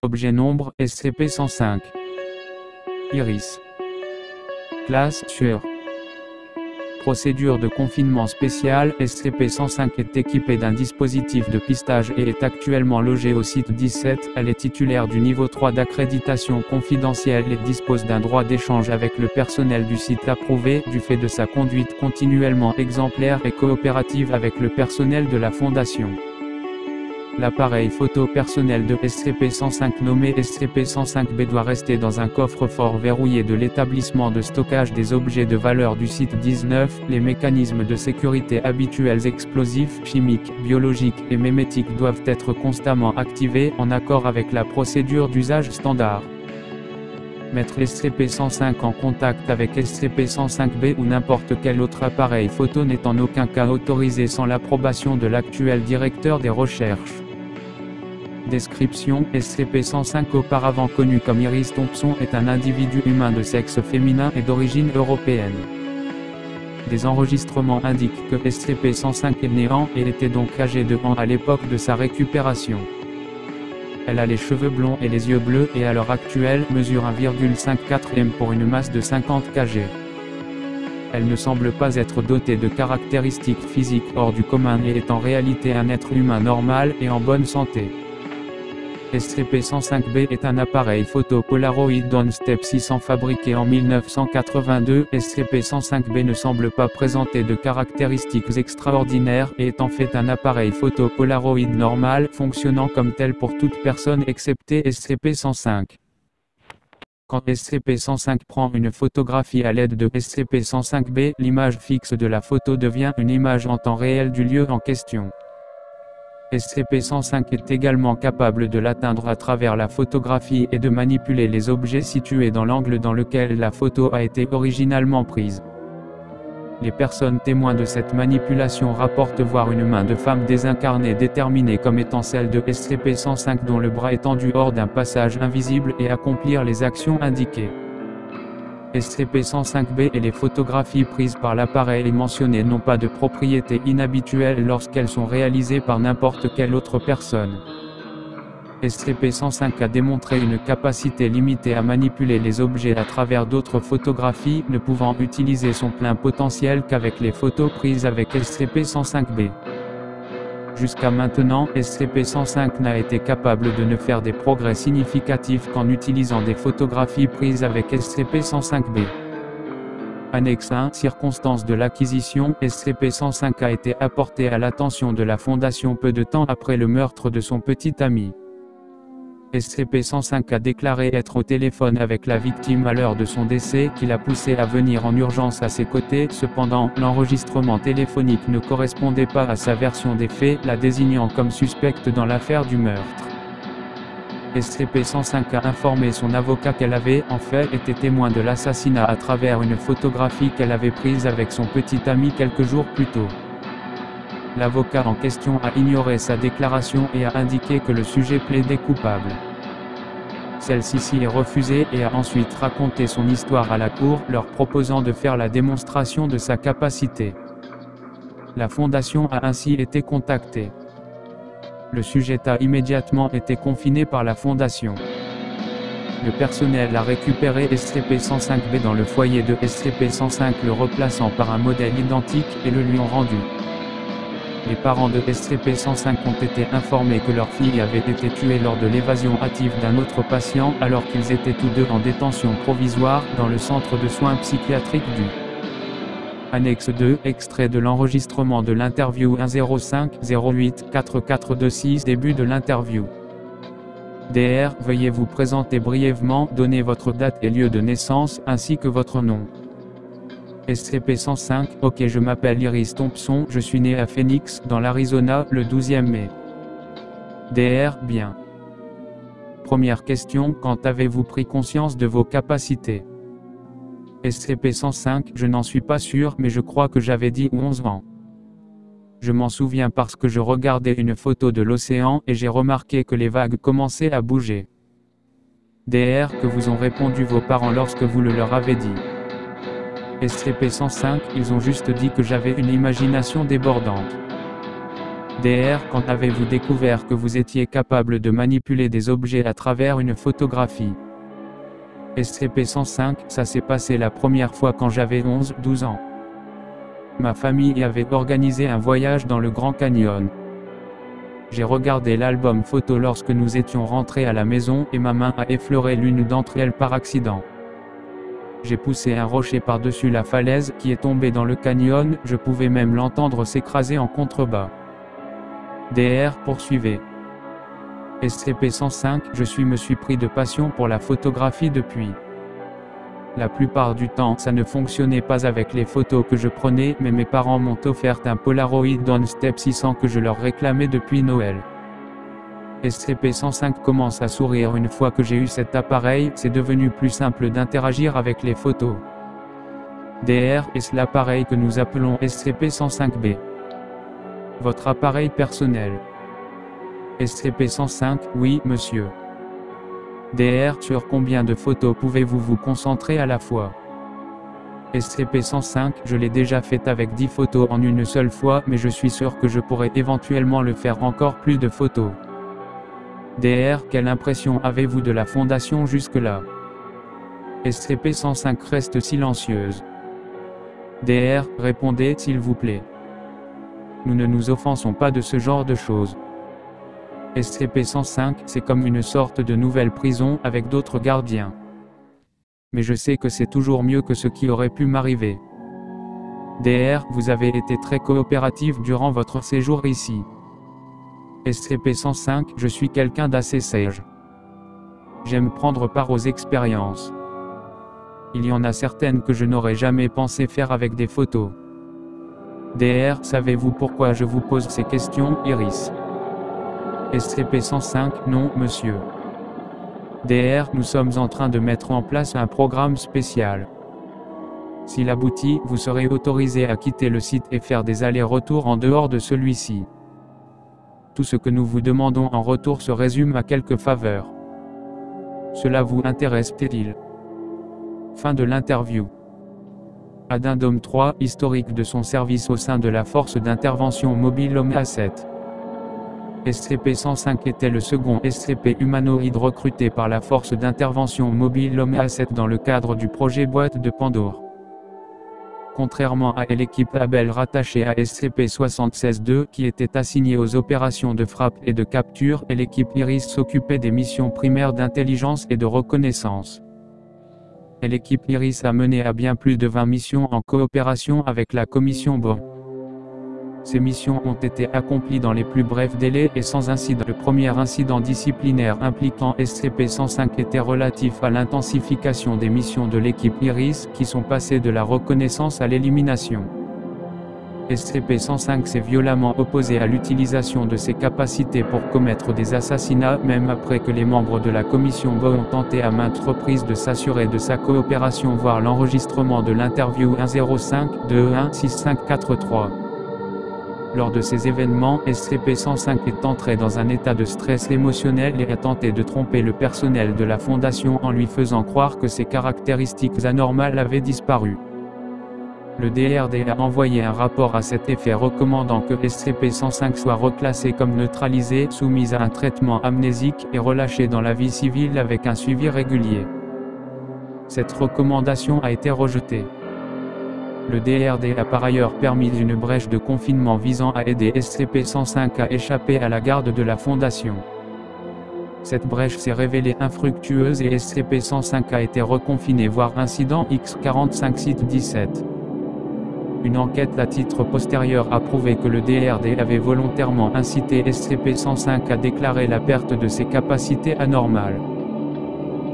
Objet nombre, SCP-105. Iris. Classe, tueur. Procédure de confinement spéciale, SCP-105 est équipée d'un dispositif de pistage et est actuellement logée au site 17. Elle est titulaire du niveau 3 d'accréditation confidentielle et dispose d'un droit d'échange avec le personnel du site approuvé, du fait de sa conduite continuellement exemplaire et coopérative avec le personnel de la Fondation. L'appareil photo personnel de SCP-105 nommé SCP-105-B doit rester dans un coffre-fort verrouillé de l'établissement de stockage des objets de valeur du site 19. Les mécanismes de sécurité habituels explosifs, chimiques, biologiques et mémétiques doivent être constamment activés en accord avec la procédure d'usage standard. Mettre SCP-105 en contact avec SCP-105-B ou n'importe quel autre appareil photo n'est en aucun cas autorisé sans l'approbation de l'actuel directeur des recherches. Description: SCP-105, auparavant connu comme Iris Thompson, est un individu humain de sexe féminin et d'origine européenne. Des enregistrements indiquent que SCP-105 est né en et était donc âgé de ans à l'époque de sa récupération. Elle a les cheveux blonds et les yeux bleus et à l'heure actuelle mesure 1,54 m pour une masse de 50 kg. Elle ne semble pas être dotée de caractéristiques physiques hors du commun et est en réalité un être humain normal et en bonne santé. SCP-105-B est un appareil photo Polaroid Downstep 600 fabriqué en 1982. SCP-105-B ne semble pas présenter de caractéristiques extraordinaires et est en fait un appareil photo Polaroid normal, fonctionnant comme tel pour toute personne excepté SCP-105. Quand SCP-105 prend une photographie à l'aide de SCP-105-B, l'image fixe de la photo devient une image en temps réel du lieu en question. SCP-105 est également capable de l'atteindre à travers la photographie et de manipuler les objets situés dans l'angle dans lequel la photo a été originalement prise. Les personnes témoins de cette manipulation rapportent voir une main de femme désincarnée déterminée comme étant celle de SCP-105 dont le bras est tendu hors d'un passage invisible et accomplir les actions indiquées. SCP-105-B et les photographies prises par l'appareil mentionné n'ont pas de propriétés inhabituelles lorsqu'elles sont réalisées par n'importe quelle autre personne. SCP-105 a démontré une capacité limitée à manipuler les objets à travers d'autres photographies, ne pouvant utiliser son plein potentiel qu'avec les photos prises avec SCP-105-B. Jusqu'à maintenant, SCP-105 n'a été capable de ne faire des progrès significatifs qu'en utilisant des photographies prises avec SCP-105-B. Annexe 1. Circonstances de l'acquisition. SCP-105 a été apporté à l'attention de la Fondation peu de temps après le meurtre de son petit ami. SCP-105 a déclaré être au téléphone avec la victime à l'heure de son décès, qui l'a poussé à venir en urgence à ses côtés. Cependant, l'enregistrement téléphonique ne correspondait pas à sa version des faits, la désignant comme suspecte dans l'affaire du meurtre. SCP-105 a informé son avocat qu'elle avait, en fait, été témoin de l'assassinat à travers une photographie qu'elle avait prise avec son petit ami quelques jours plus tôt. L'avocat en question a ignoré sa déclaration et a indiqué que le sujet plaidait coupable. Celle-ci s'y est refusée et a ensuite raconté son histoire à la cour, leur proposant de faire la démonstration de sa capacité. La Fondation a ainsi été contactée. Le sujet a immédiatement été confiné par la Fondation. Le personnel a récupéré SCP-105-B dans le foyer de SCP-105, le replaçant par un modèle identique, et le lui ont rendu. Les parents de SCP-105 ont été informés que leur fille avait été tuée lors de l'évasion hâtive d'un autre patient, alors qu'ils étaient tous deux en détention provisoire, dans le centre de soins psychiatriques du. Annexe 2, extrait de l'enregistrement de l'interview 105-08-4426. Début de l'interview. Dr. Veuillez vous présenter brièvement, donner votre date et lieu de naissance, ainsi que votre nom. SCP-105, ok, je m'appelle Iris Thompson, je suis né à Phoenix, dans l'Arizona, le 12e mai. Dr. Bien. Première question, quand avez-vous pris conscience de vos capacités? SCP-105, je n'en suis pas sûr, mais je crois que j'avais 10 ou 11 ans. Je m'en souviens parce que je regardais une photo de l'océan et j'ai remarqué que les vagues commençaient à bouger. DR, que vous ont répondu vos parents lorsque vous le leur avez dit? SCP-105, ils ont juste dit que j'avais une imagination débordante. DR, quand avez-vous découvert que vous étiez capable de manipuler des objets à travers une photographie? SCP-105, ça s'est passé la première fois quand j'avais 11-12 ans. Ma famille avait organisé un voyage dans le Grand Canyon. J'ai regardé l'album photo lorsque nous étions rentrés à la maison et ma main a effleuré l'une d'entre elles par accident. J'ai poussé un rocher par-dessus la falaise qui est tombé dans le canyon, je pouvais même l'entendre s'écraser en contrebas. DR, poursuivez. SCP-105, me suis pris de passion pour la photographie depuis. La plupart du temps, ça ne fonctionnait pas avec les photos que je prenais, mais mes parents m'ont offert un Polaroid Step 600 que je leur réclamais depuis Noël. SCP-105 commence à sourire une fois que j'ai eu cet appareil, c'est devenu plus simple d'interagir avec les photos. DR, est-ce l'appareil que nous appelons SCP-105B? Votre appareil personnel. SCP-105, oui, monsieur. DR, sur combien de photos pouvez-vous vous concentrer à la fois? SCP-105, je l'ai déjà fait avec 10 photos en une seule fois, mais je suis sûr que je pourrais éventuellement le faire encore plus de photos. DR, quelle impression avez-vous de la Fondation jusque-là? SCP-105 reste silencieuse. DR, répondez s'il vous plaît. Nous ne nous offensons pas de ce genre de choses. SCP-105, c'est comme une sorte de nouvelle prison avec d'autres gardiens. Mais je sais que c'est toujours mieux que ce qui aurait pu m'arriver. DR, vous avez été très coopératif durant votre séjour ici. SCP-105, je suis quelqu'un d'assez sage. J'aime prendre part aux expériences. Il y en a certaines que je n'aurais jamais pensé faire avec des photos. DR, savez-vous pourquoi je vous pose ces questions, Iris? SCP-105, non, monsieur. DR, nous sommes en train de mettre en place un programme spécial. S'il aboutit, vous serez autorisé à quitter le site et faire des allers-retours en dehors de celui-ci. Tout ce que nous vous demandons en retour se résume à quelques faveurs. Cela vous intéresse-t-il? Fin de l'interview. Addendum 3, historique de son service au sein de la force d'intervention mobile OMA-7. SCP-105 était le second SCP humanoïde recruté par la force d'intervention mobile OMA-7 dans le cadre du projet Boîte de Pandore. Contrairement à l'équipe Abel rattachée à SCP-76-2 qui était assignée aux opérations de frappe et de capture, et l'équipe Iris s'occupait des missions primaires d'intelligence et de reconnaissance. Et l'équipe Iris a mené à bien plus de 20 missions en coopération avec la commission BO. Ces missions ont été accomplies dans les plus brefs délais et sans incident. Le premier incident disciplinaire impliquant SCP-105 était relatif à l'intensification des missions de l'équipe Iris, qui sont passées de la reconnaissance à l'élimination. SCP-105 s'est violemment opposé à l'utilisation de ses capacités pour commettre des assassinats, même après que les membres de la commission BO ont tenté à maintes reprises de s'assurer de sa coopération, voire l'enregistrement de l'interview 105-21-6543. Lors de ces événements, SCP-105 est entré dans un état de stress émotionnel et a tenté de tromper le personnel de la Fondation en lui faisant croire que ses caractéristiques anormales avaient disparu. Le DRD a envoyé un rapport à cet effet recommandant que SCP-105 soit reclassé comme neutralisé, soumis à un traitement amnésique et relâché dans la vie civile avec un suivi régulier. Cette recommandation a été rejetée. Le DRD a par ailleurs permis une brèche de confinement visant à aider SCP-105 à échapper à la garde de la Fondation. Cette brèche s'est révélée infructueuse et SCP-105 a été reconfiné voire incident X45 site 17. Une enquête à titre postérieur a prouvé que le DRD avait volontairement incité SCP-105 à déclarer la perte de ses capacités anormales.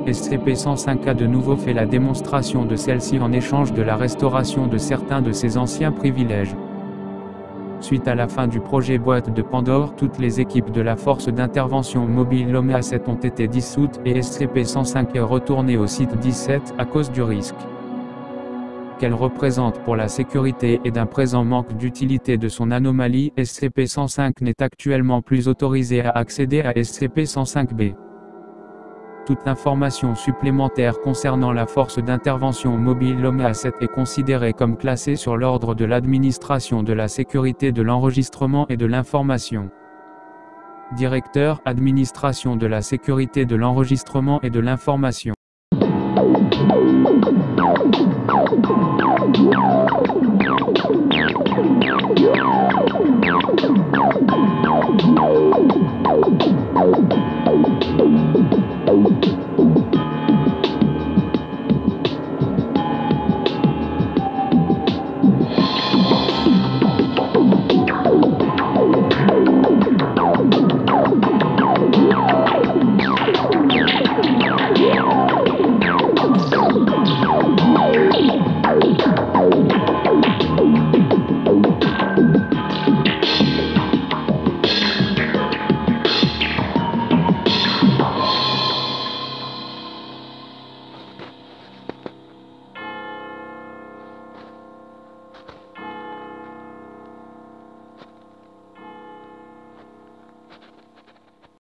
SCP-105 a de nouveau fait la démonstration de celle-ci en échange de la restauration de certains de ses anciens privilèges. Suite à la fin du projet Boîte de Pandore, toutes les équipes de la force d'intervention mobile Lomé 7 ont été dissoutes et SCP-105 est retourné au site 17 à cause du risque qu'elle représente pour la sécurité et d'un présent manque d'utilité de son anomalie. SCP-105 n'est actuellement plus autorisé à accéder à SCP-105-B. Toute information supplémentaire concernant la force d'intervention mobile Lomé 7 est considérée comme classée sur l'ordre de l'administration de la sécurité de l'enregistrement et de l'information. Directeur, administration de la sécurité de l'enregistrement et de l'information.